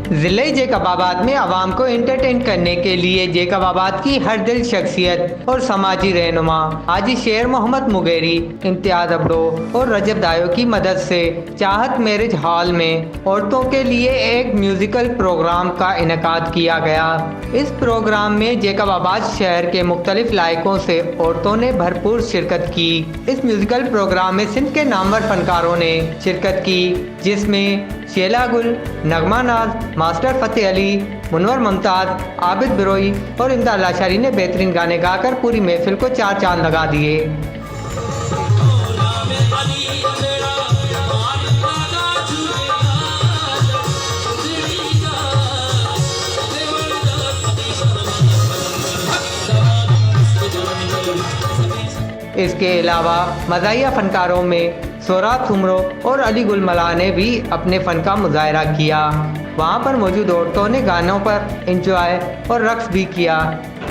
ज़िले जैकबाबाद में आवाम को एंटरटेन करने के लिए जैकबाबाद की हर दिल शख्सियत और समाजी रहनुमा हाजी शेर मोहम्मद मुगेरी, इम्तियाज अब्रो और रजब दायो की मदद से चाहत मैरिज हॉल में औरतों के लिए एक म्यूजिकल प्रोग्राम का इनेकाद किया गया। इस प्रोग्राम में जैकबाबाद शहर के मुख्तलिफ इलाकों से औरतों ने भरपूर शिरकत की। इस म्यूजिकल प्रोग्राम में सिंध के नामवर फनकारों ने शिरकत की, जिसमें शेला गुल, नगमा नाज, मास्टर फतेह अली, मुनवर मुमताज, आबिद बिरोई और इम्दाद लाशारी ने बेहतरीन गाने गाकर पूरी महफिल को चार चांद लगा दिए। इसके अलावा मज़ाहिया फनकारों में सोराब थुमरो और अली गुलमला ने भी अपने फ़न का मुजाहरा किया। वहाँ पर मौजूद औरतों ने गानों पर एंजॉय और रक्स भी किया।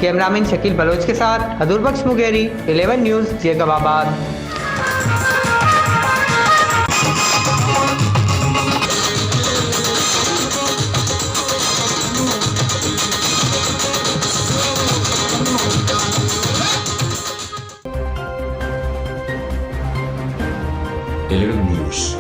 कैमरामैन शकील बलोच के साथ हजूर बख्श Mugeri, 11 news, Jacobabad. Eleven News.